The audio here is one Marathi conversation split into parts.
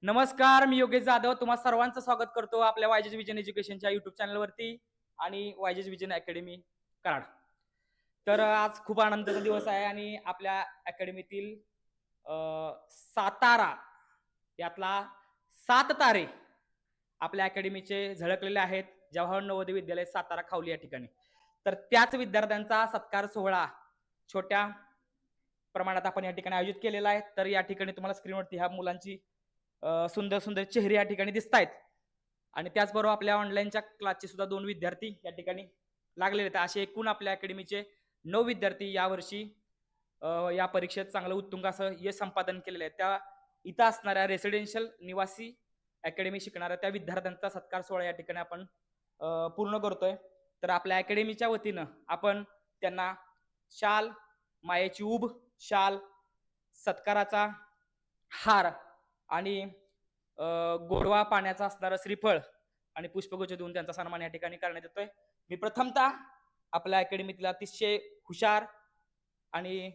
नमस्कार, मी योगेश जाधव तुम्हा सर्वांचं स्वागत करतो आपल्या वायजेस विजन एज्युकेशनच्या युट्यूब चॅनलवरती आणि वायजेस विजन अकॅडमी कराड. तर आज खूप आनंदाचा दिवस आहे आणि आपल्या अकॅडमीतील सातारा यातला 7 तारे आपल्या अकॅडमीचे झळकलेले आहेत जवाहर नवोदय विद्यालय सातारा खावली या ठिकाणी. तर त्याच विद्यार्थ्यांचा सत्कार सोहळा छोट्या प्रमाणात आपण या ठिकाणी आयोजित केलेला आहे. तर या ठिकाणी तुम्हाला स्क्रीनवरती ह्या मुलांची सुंदर सुंदर चेहरे या ठिकाणी दिसत आहेत आणि त्याचबरोबर आपल्या ऑनलाईनच्या क्लासचे सुद्धा 2 विद्यार्थी या ठिकाणी लागलेले आहेत. असे एकूण आपल्या अकॅडमीचे 9 विद्यार्थी यावर्षी या परीक्षेत चांगलं उत्तुंग असं यश संपादन केलेलं आहे. त्या इथं असणाऱ्या रेसिडेन्शियल निवासी अकॅडमी शिकणाऱ्या त्या विद्यार्थ्यांचा सत्कार सोहळा या ठिकाणी आपण पूर्ण करतोय. तर आपल्या अकॅडमीच्या वतीनं आपण त्यांना शाल, मायेची उब, शाल, सत्काराचा हार आणि गोडवा पाण्याचा असणारं श्रीफळ आणि पुष्पगुच्छ देऊन त्यांचा सन्मान या ठिकाणी करण्यात येतोय. मी प्रथमतः आपल्या अकॅडमीतला अतिशय हुशार आणि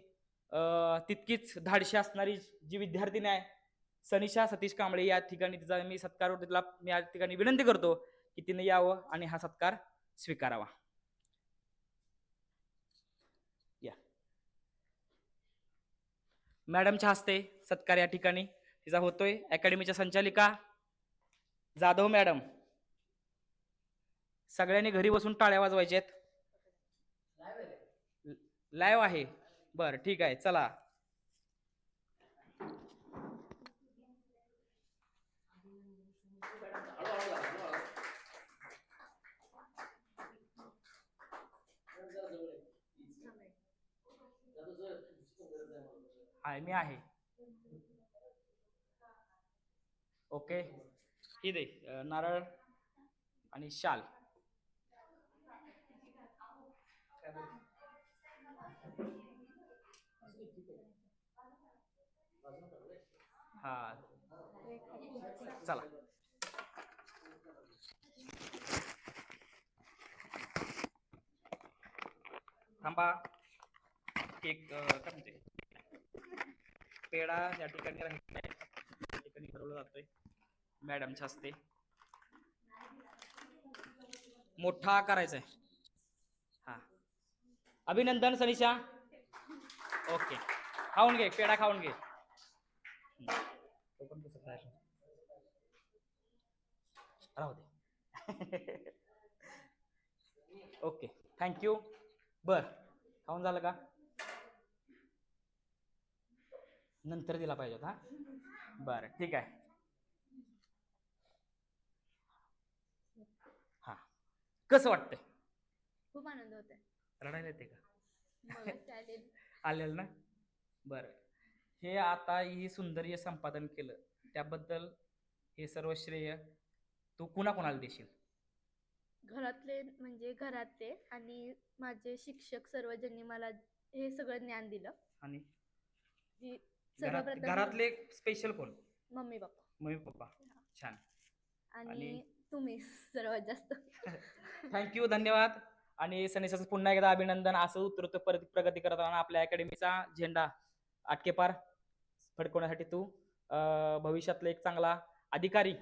तितकीच धाडशी असणारी जी विद्यार्थिनी आहे सनिशा सतीश कांबळे या ठिकाणी तिचा मी सत्कार तिला मी या ठिकाणी विनंती करतो की तिने यावं आणि हा सत्कार स्वीकारावा. या मॅडमच्या हस्ते सत्कार या ठिकाणी तिचा होतोय. अकॅडमीच्या संचालिका जाधव मॅडम, सगळ्यांनी घरी बसून टाळ्या वाजवायच्यात. लाईव्ह आहे. बर ठीक आहे, चला. हाय, मी आहे. ओके, ही दे नारळ आणि शाल. हा चला. थांबा, केक काय म्हणते पेढा या ठिकाणी ठरवला जातोय मॅडमच्या हस्ते. मोठा करायचा आहे. हा, अभिनंदन सनिशा. ओके, खाऊन घे पेढा, खाऊन घे. राहू दे. Okay, thank you. बर, खाऊन झालं का? नंतर दिला पाहिजे होता. बर ठीक आहे. हा, कसं वाटतंय? खूप आनंद होतोय. रडायला येते का? मला आलेल ना. बर, हे आता ही सुंदर संपादन केलं त्याबद्दल हे सर्व श्रेय तू कुणा कोणाला देशील? घरातले म्हणजे घरातले आणि माझे शिक्षक सर्व ज्यांनी मला हे सगळं ज्ञान दिलं. आणि सर्वप्रथम घरातले स्पेशल कोण? Mummy papa. मम्मी पप्पा, छान. आणि तुम्ही सर्वात जास्त. थँक्यू, धन्यवाद. आणि सनिशाचं पुन्हा एकदा अभिनंदन. असं उत्तरोत्तर प्रगती करत राहणार. आपल्या अकॅडमीचा झेंडा आटकेपार फडकवण्यासाठी तू भविष्यातला एक चांगला अधिकारी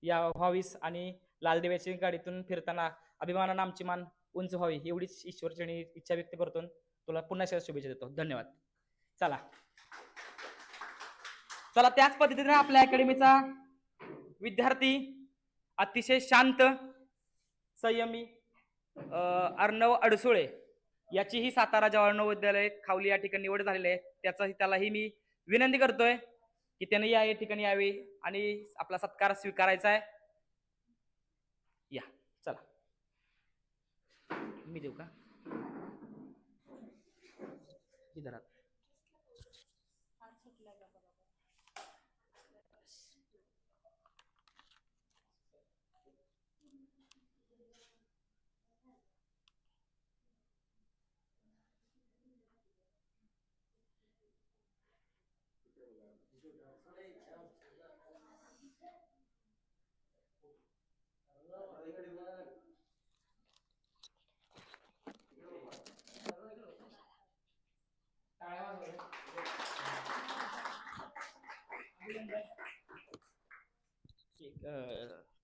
या व्हावीस आणि लालदेवाच्या गाडीतून फिरताना अभिमानानं आमची मान उंच व्हावी एवढीच ईश्वरचरणी इच्छा व्यक्त करतो. तुला पुन्हा शुभेच्छा देतो. धन्यवाद. चला चला, त्याच पद्धतीने आपल्या अकॅडमीचा विद्यार्थी अतिशय शांत संयमी अर्णव अडसुळे याचीही सातारा जवाहर नवोदय खावली या ठिकाणी निवड झालेली आहे. त्यालाही मी विनंती करतोय की त्याने या ठिकाणी यावे आणि आपला सत्कार स्वीकारायचा आहे. या चला, मी देऊ का? इधर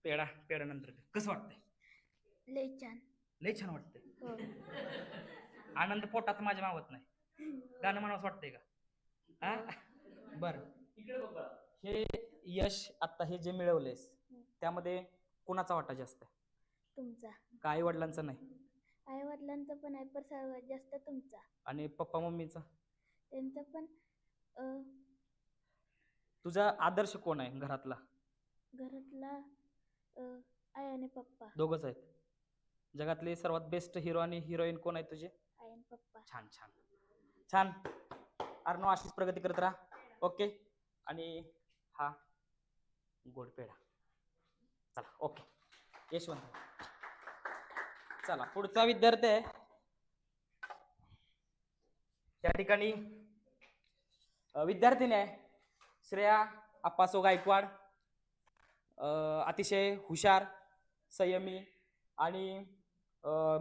पेढा पेढा नंतर कसं वाटतंय? लय छान. लय छान वाटतंय. हो. आनंद पोटात माझ्या मावत नाही. गाणं म्हणावंच वाटतंय का? हा बर, इकडे बघ बाळा. हे यश आता हे जे मिळवलेस त्यामध्ये कुणाचा वाटा जास्त आहे? तुमचा. का आई वडिलांचा नाही? आई वडिलांचा पण आहे, पण सर्वात जास्त तुमचा. आणि पप्पा मम्मीचा? त्यांचा पण. तुझा आदर्श कोण आहे घरातला? घरातला आई आणि पप्पा. दोघच आहेत. जगातले सर्वात बेस्ट हिरो आणि हिरोईन कोण आहे तुझे? आई आणि पप्पा. छान छान छान. अर्णव अशीच प्रगती करत राहा. ओके. आणि हा गोड पेढा. चला ओके. यशवंत चला पुढचा विद्यार्थी आहे या ठिकाणी विद्यार्थिनी आहे श्रेया अप्पासो गायकवाड. अतिशय हुशार, संयमी आणि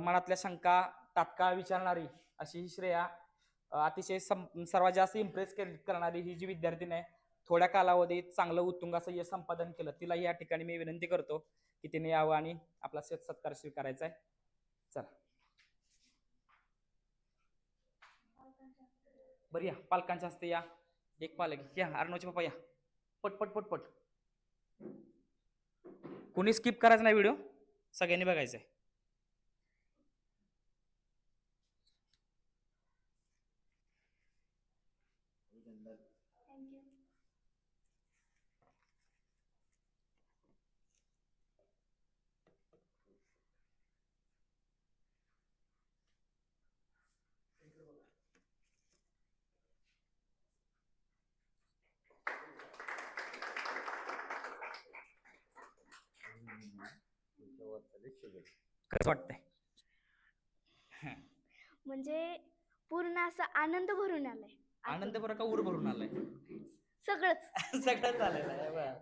मनातल्या शंका तात्काळ विचारणारी अशी ही श्रेया. अतिशय सर्वात जास्त इम्प्रेस करणारी ही जी विद्यार्थिनी आहे. थोड्या कालावधीत चांगलं उत्तुंग असं यश संपादन केलं. तिला या ठिकाणी मी विनंती करतो की तिने यावं आणि आपला सत्कार स्वीकारायचा आहे. चला बरं या पालकांच्या हस्ते या. एक पालक या. अर्णवचे पप्पा या. पट पट पट पट. कोणी स्किप करायचं नाही, व्हिडिओ सगळ्यांनी बघायचा आहे. कसं वाटतंय? म्हणजे पूर्ण असा आनंद भरून आलाय. आनंद बरं का उर भरून आलाय? सगळंच. सगळं झालेलं आहे बरं.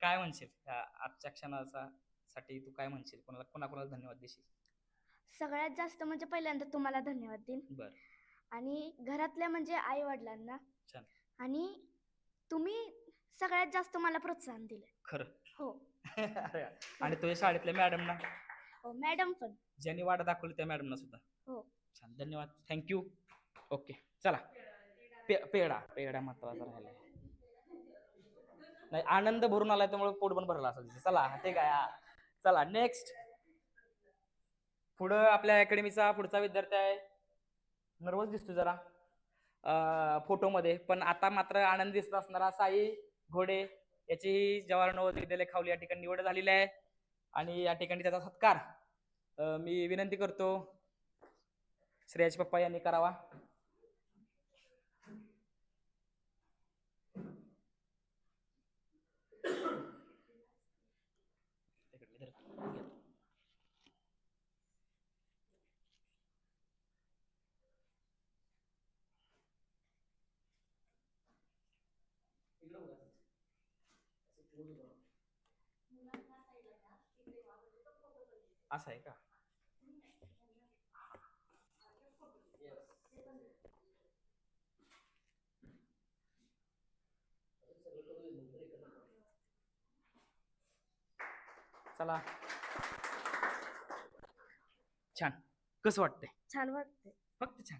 काय म्हणशील आजच्या क्षणासाठी? तू काय म्हणशील? कोणाला धन्यवाद देशील? सगळ्यात जास्त म्हणजे पहिल्यांदा तुम्हाला धन्यवाद देईन. बर. आणि घरातल्या म्हणजे आई वडिलांना. छान. आणि तुम्ही सगळ्यात जास्त मला प्रोत्साहन दिले. खरं? हो. अरे आणि तुझ्या शाळेतल्या मॅडमना? हो, मॅडम पण. ज्यांनी वाट दाखवली त्या मॅडमना सुद्धा? हो. छान, धन्यवाद, थँक्यू. ओके चला. पेढा पेढा महत्वाचा राहिलाय. नाही आनंद भरून आलाय त्यामुळे पोट पण भरला असेल. चला ठीक आहे. चला नेक्स्ट. पुढं आपल्या अकॅडमीचा पुढचा विद्यार्थी आहे. नर्वस दिसतो जरा फोटोमध्ये, पण आता मात्र आनंद दिसत असणारा साई घोडे याची जवाहर नवोदय विद्यालय खावली या ठिकाणी निवड झालेली आहे. आणि या ठिकाणी त्याचा सत्कार मी विनंती करतो श्रेयाचे पप्पा यांनी करावा. असं आहे का? चला छान. कसं वाटतंय? छान वाटते. फक्त छान?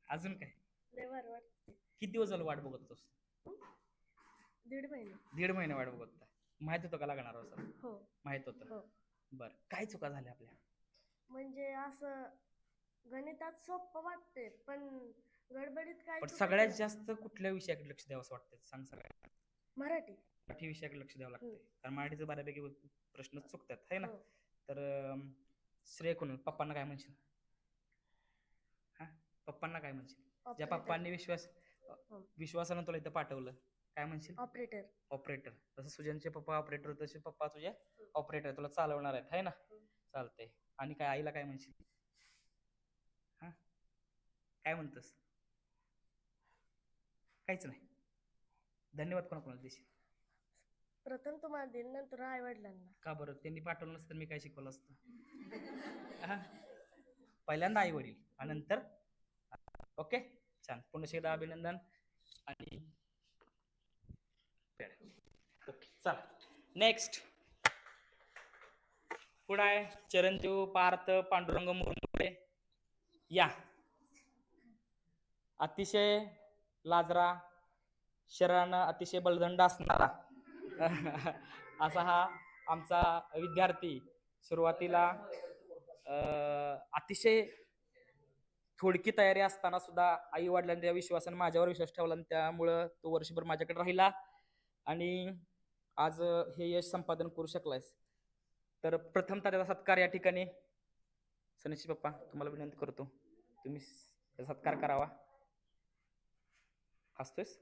अजून काय? लय बरं वाटते. किती दिवस झालं वाट बघत होतोस? 1.5 महिने. 1.5 महिने वाट बघत होता. माहित होतं का लागणार असं? हो. माहित होतं. हो. बर, काय चुका झाल्या आपल्या? म्हणजे असं गणितात सोपं वाटते पण गडबडीत काय. पण सगळ्यात जास्त कुठल्या विषयाकडे लक्ष द्यावं असं वाटतं? सांग सगळ्यात. मराठी. मराठी विषयाकडे लक्ष द्यावं लागतंय. कारण मराठीचं बऱ्यापैकी प्रश्न चुकतात है ना. तर श्रेय कोण? पप्पांना काय म्हणशील? हा, पप्पांना काय म्हणशील? ज्या पप्पांनी विश्वासानं तुला इथं पाठवलं, काय म्हणशील? ऑपरेटर. ऑपरेटर. तसं सुजनचे पप्पा ऑपरेटर, तसे पप्पा तुझे ऑपरेटर, तुला चालवणार आहेत है ना. चालतंय. आणि काय आईला काय म्हणशील? हा, काय म्हणतोस? काहीच नाही. धन्यवाद कोणाला देशील? प्रथम तुम्हाला देईन, नंतर आई वडिलांना. का बरं? त्यांनी पाठवलं नसतं तर मी काय शिकवलं असतं? पहिल्यांदा आई वडील आणि नंतर. ओके छान. पुन्हा एकदा अभिनंदन. आणि ओके चला नेक्स्ट पुढे आहे चिरंजीव पार्थ पांडुरंग मुरमुरे. या. अतिशय लाजरा, शरीरानं अतिशय बलदंड असणारा असा हा आमचा विद्यार्थी सुरुवातीला अतिशय थोडकी तयारी असताना सुद्धा आई वडिलांनी त्या विश्वासाने माझ्यावर विश्वास ठेवला आणि त्यामुळं तो वर्षभर माझ्याकडे राहिला आणि आज हे यश संपादन करू शकलायस. तर प्रथमतः त्याचा सत्कार या ठिकाणी सनीशी पप्पा तुम्हाला विनंती करतो तुम्ही त्याचा सत्कार करावा. हसतोयस?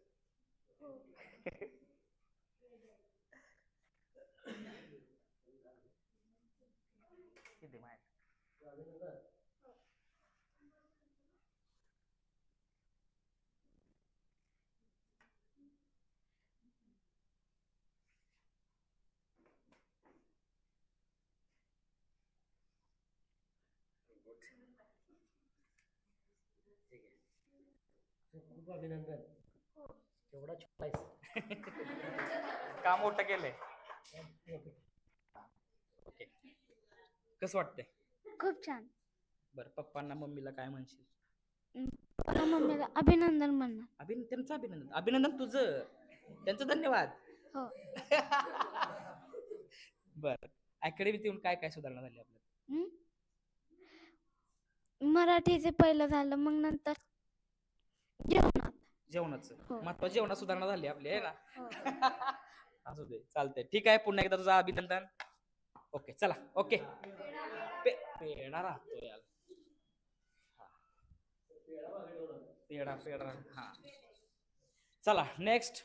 खूप अभिनंदन. एवढा छोटा आहेस. काम मोठं केलंय. ओके. कसं वाटतंय? खूप छान. बरं पप्पांना मम्मीला काय म्हणशील? पप्पा मम्मीला अभिनंदन म्हणणार. त्यांचं अभिनंदन. अभिनंदन तुझं, त्यांचं धन्यवाद. हो. बर अकॅडमीत येऊन काय काय सुधारणा झाली आपल्याला? मराठीचे पहिलं झालं, मग नंतर जेवणाचं हो. महत्वाचं जेवणात सुधारणा झाली आपली आहे ना. हो. असू दे चालतंय. ठीक आहे पुन्हा एकदा तुझं अभिनंदन. ओके चला. ओके पेढा राहतो यार. पेढा पेढा हा. चला नेक्स्ट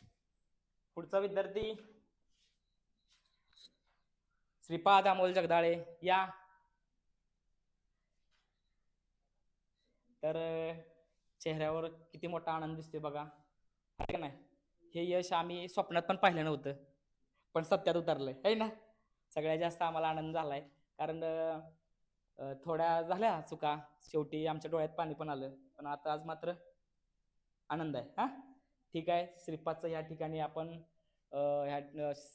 पुढचा विद्यार्थी श्रीपाद अमोल जगदाळे. या. तर चेहऱ्यावर किती मोठा आनंद दिसतोय बघा, आहे का नाही? हे यश आम्ही स्वप्नात पण पाहिलं नव्हतं, पण सत्यात उतरलंय आहे ना. सगळ्यात जास्त आम्हाला आनंद झालाय कारण थोड्या झाल्या चुका, शेवटी आमच्या डोळ्यात पाणी पण आलं, पण आता आज मात्र आनंद आहे. हा ठीक आहे. श्रीपादचं या ठिकाणी आपण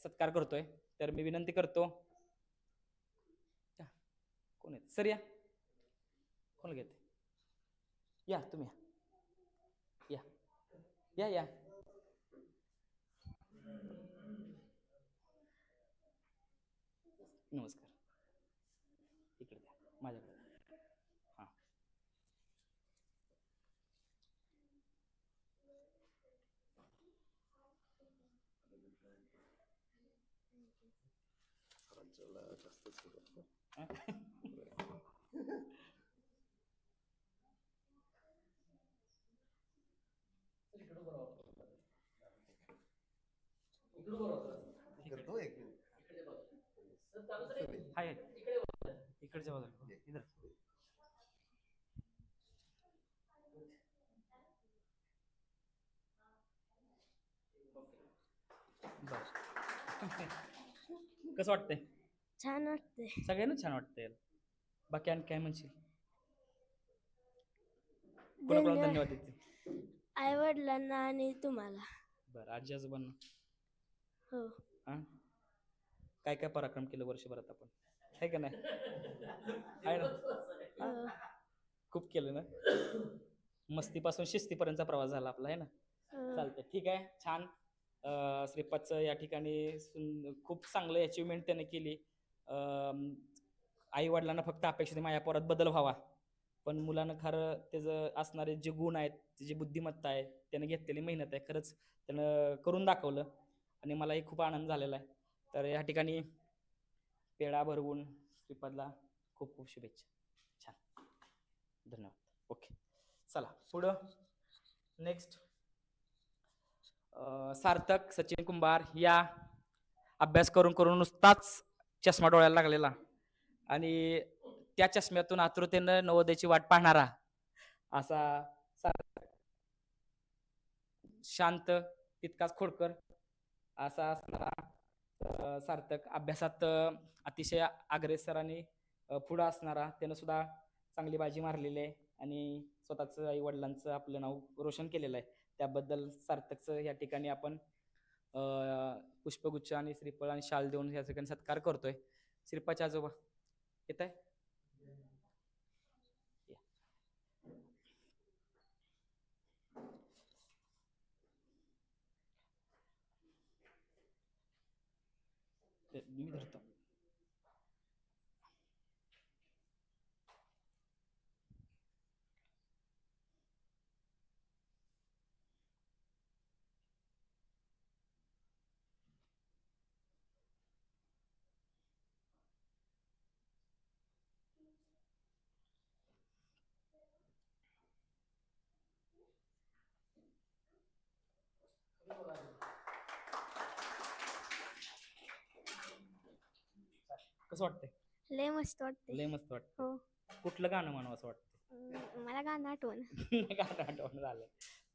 सत्कार करतोय. तर मी विनंती करतो, कोण आहे सर? या. कोण घेते? या तुम्ही या या या. नमस्कार. इकडे द्या माझ्याकडे. हा हाय इकडच्या बाजूला इधर. कसं वाटतंय? छान वाटते. सगळ्यांना छान वाटतंय. बाकी आणि काय म्हणशील? कोणाकोणाला धन्यवाद देते? आई वडिलांना आणि तुम्हाला. बरं आजी आजोबांना? हो. हा काय काय पराक्रम केलं वर्षभरात आपण, आहे का नाही? आहे ना. खूप केलं ना. मस्तीपासून शिस्तीपर्यंतचा प्रवास झाला आपला, आहे ना. चालतंय ठीक आहे. छान. श्रीपादचं या ठिकाणी खूप चांगलं अचिव्हमेंट त्याने केली. आई वडिलांना फक्त अपेक्षित माझ्या पोरात बदल व्हावा, पण मुलानं खरं त्याचं असणारे जे गुण आहेत, त्याची बुद्धिमत्ता आहे, त्यानं घेतलेली मेहनत आहे, खरंच त्यानं करून दाखवलं आणि मलाही खूप आनंद झालेला आहे. तर या ठिकाणी पेढा भरवून श्रीपादला खूप खूप शुभेच्छा. छान. धन्यवाद. ओके चला पुढं. नेक्स्ट सार्थक सचिन कुंभार. या. अभ्यास करून करून नुसताच चष्मा डोळ्याला लागलेला आणि त्या चष्म्यातून आतुरतेनं नवोदयाची वाट पाहणारा असा सार्थक. शांत तितकाच खोडकर असा असणारा सार्थक. अभ्यासात अतिशय अग्रेसर आणि पुढं असणारा. त्यानं सुद्धा चांगली बाजी मारलेली आहे आणि स्वतःचं आई वडिलांचं आपलं नाव रोशन केलेलं आहे. त्याबद्दल सार्थकचं या ठिकाणी आपण पुष्पगुच्छ आणि श्रीफळ आणि शाल देऊन या ठिकाणी सत्कार करतोय. श्रीपाचे आजोबा येत आहे. मी धरतो. कसं वाटतंय? लय मस्त वाटते. लय मस्त वाटतं. हो. कुठलं गाणं म्हणावं असं वाटतं? मला गाणं आठवण. गाणं आठवण झालं.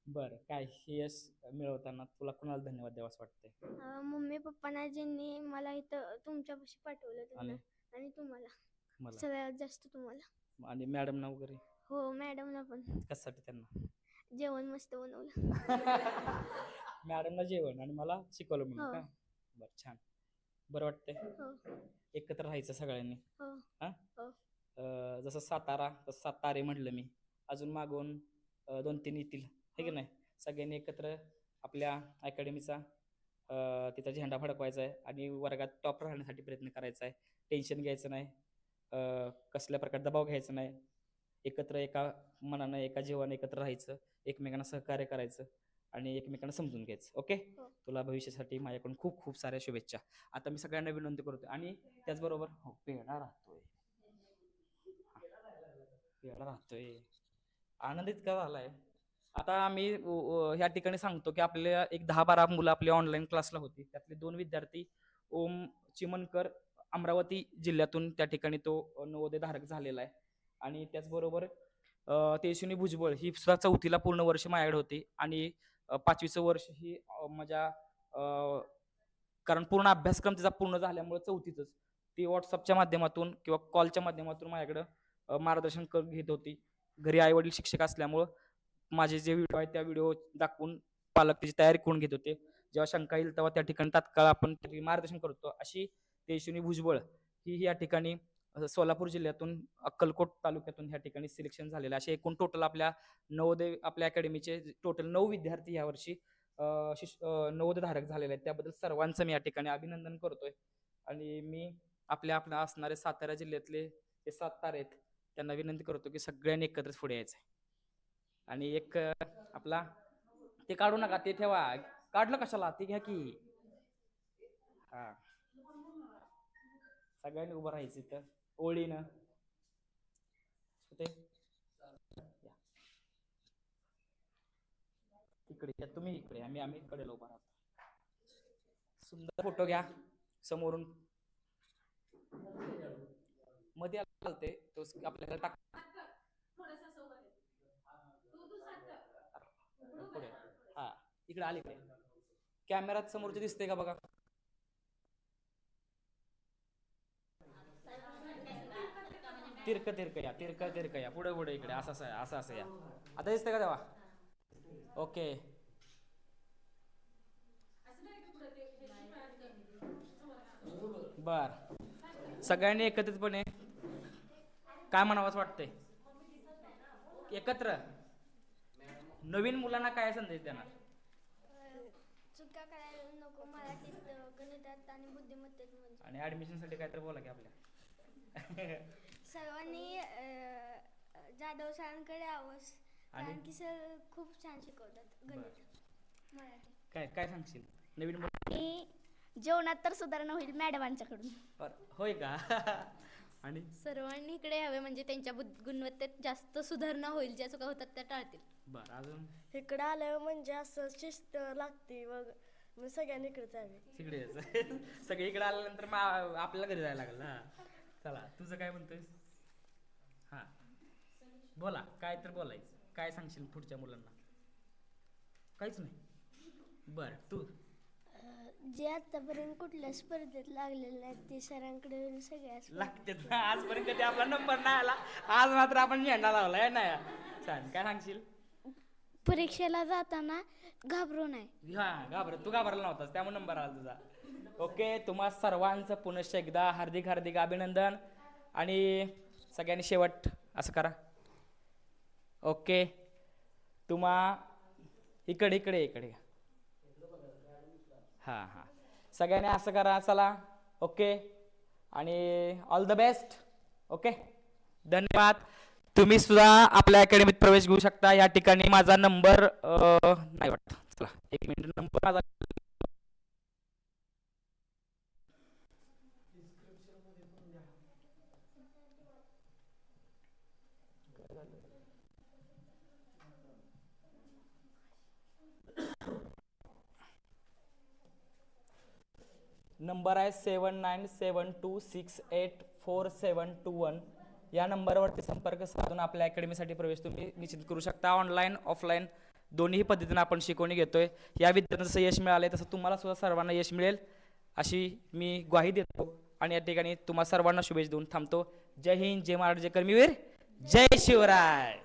बरं, काय हे यश मिळवताना तुला कुणाला धन्यवाद द्यावं असं वाटतंय? मम्मी पप्पांना ज्यांनी मला इथं तुमच्यापाशी पाठवलं त्यांना आणि तुम्हाला मला सगळ्यात जास्त तुम्हाला. आणि मॅडमना वगैरे हो मॅडमला पण कशासाठी त्यांना? जेवण मस्त बनवलं. मॅडमला जेवण आणि मला शिकवलं म्हणून हो. का? बरं, छान. बरं वाटतंय. हो. एकत्र राहायचं सगळ्यांनी. हो. हा हो. जसं सातारा तसं 7 तारे म्हटलं मी. अजून मागून 2-3 येतील हे की नाही. सगळ्यांनी एकत्र आपल्या अकॅडमीचा तिथं झेंडा फडकवायचा आहे आणि वर्गात टॉप राहण्यासाठी प्रयत्न करायचा आहे. टेन्शन घ्यायचं नाही, कसल्या प्रकार दबाव घ्यायचा नाही. एकत्र एका मनानं एका जीवानं एकत्र राहायचं, एकमेकांना सहकार्य करायचं आणि एकमेकांना समजून घ्यायचं. ओके. हो. तुला भविष्यासाठी माझ्याकडून खूप खूप साऱ्या शुभेच्छा. आता मी सगळ्यांना विनंती करतोय आणि त्याचबरोबर पेढा राहतोय, पेढा राहतोय. आनंद इतका झालाय. आता आम्ही ह्या ठिकाणी सांगतो की आपल्या एक 10-12 मुलं आपल्या ऑनलाईन क्लासला होती. त्यातले 2 विद्यार्थी ओम चिमनकर अमरावती जिल्ह्यातून त्या ठिकाणी तो नवोदय धारक झालेला आहे. आणि त्याचबरोबर तेजस्विनी भुजबळ ही सुद्धा 4थीला पूर्ण वर्ष माझ्याकडे होती आणि 5वीचं वर्ष ही माझ्या कारण पूर्ण अभ्यासक्रम तिचा पूर्ण झाल्यामुळे 4थीच ती व्हॉट्सअपच्या माध्यमातून किंवा कॉलच्या माध्यमातून माझ्याकडं मार्गदर्शन घेत होती. घरी आई वडील शिक्षक असल्यामुळं माझे जे व्हिडिओ आहेत त्या व्हिडिओ दाखवून पालक त्याची तयारी करून घेत होते. जेव्हा शंका येईल तेव्हा त्या ठिकाणी तात्काळ आपण मार्गदर्शन करतो. अशी तेजस्विनी भुजबळ ही या ठिकाणी सोलापूर जिल्ह्यातून अक्कलकोट तालुक्यातून ह्या ठिकाणी सिलेक्शन झालेलं. असे एकूण टोटल आपल्या नवोदय आपल्या अकॅडमीचे टोटल 9 विद्यार्थी यावर्षी नवोदय धारक झालेले आहेत. त्याबद्दल सर्वांचं मी या ठिकाणी अभिनंदन करतोय. आणि मी आपल्या असणारे सातारा जिल्ह्यातले जे 7 तारे आहेत त्यांना विनंती करतो की सगळ्यांनी एकत्र पुढे यायचंय. आणि एक आपला ते काढू नका, ते ठेवा. काढलं कशाला, ते घ्या की. हा, सगळ्यांनी उभं राहायचं इथं ओळीनं. इकडे तुम्ही, इकडे आम्ही इकडे उभा राहतो. सुंदर फोटो घ्या समोरून. मध्ये चालते तो आपल्याला टाक पुढे. हा, इकडे आली इकडे. कॅमेरात समोरचे दिसते का बघा. तिरक या पुढे इकडे असं या. आता दिसतंय का तेव्हा? ओके. बर, सगळ्यांनी एकत्रितपणे काय म्हणावंच वाटतंय? एकत्र नवीन मुलांना काय संदेश देणार? चुका करायला नको मराठीत, गणितात आणि बुद्धिमत्तेत. आणि ऍडमिशन साठी काय तर बोला की आपल्या. सर्वांनी जाधव सरांकडे यावं, कारण की सर खूप छान शिकवतात गणित मराठी. काय सांगशील नवीन आणि जेवणात तर सुधारणा होईल मॅडमांच्याकडून. होय का? आणि सर्वांनी इकडे यावे म्हणजे त्यांच्या गुणवत्तेत जास्त सुधारणा होईल. ज्या चुका होतात त्या टाळतील. बरं, अजून इकडे आल्यावर म्हणजे असं शिस्त लागते मग सगळ्यांनी इकडे जावे. तिकडे यायचं. सगळे इकडे आल्यानंतर मग आपल्याला घरी जायला लागलं. हा, चला तुझं काय म्हणतोय? हा, बोला, काय तर बोलायचं. काय सांगशील पुढच्या मुलांना? काहीच नाही. बर, तू जे आतापर्यंत कुठल्या स्पर्धेत लागलेले आहेत ते सरांकडे सगळ्या लागते. आजपर्यंत कधी आपला नंबर नाही आला, आज मात्र आपण झेंडा लावलाय. नाही छान. काय सांगशील? परीक्षेला जाताना घाबरू नये. हा तू घाबरला नव्हतास त्यामुळे नंबर आला तुझा. ओके, तुम्हा सर्वांचं पुनश्च एकदा हार्दिक हार्दिक अभिनंदन. आणि सगळ्यांनी शेवट असं करा. ओके, तुम्हा इकडे हां सगळ्यांनी असं करा. चला, ओके, आणि ऑल द बेस्ट. ओके, धन्यवाद. तुम्ही सुद्धा आपल्या अकॅडमीत प्रवेश घेऊ शकता. या ठिकाणी माझा नंबर नाही वाटत. चला 1 मिनिट, नंबर माझा नंबर आहे 7972684721. या नंबरवरती संपर्क साधून आपल्या अकॅडमीसाठी प्रवेश तुम्ही निश्चित करू शकता. ऑनलाईन ऑफलाईन दोन्ही पद्धतीने आपण शिकवणी घेतोय. या विद्यार्थ्यांना जसं यश मिळालंय तसं तुम्हाला सुद्धा सर्वांना यश मिळेल अशी मी ग्वाही देतो. आणि या ठिकाणी तुम्हाला सर्वांना शुभेच्छा देऊन थांबतो. जय हिंद, जय महाराष्ट्र, जय कर्मवीर, जय शिवराय.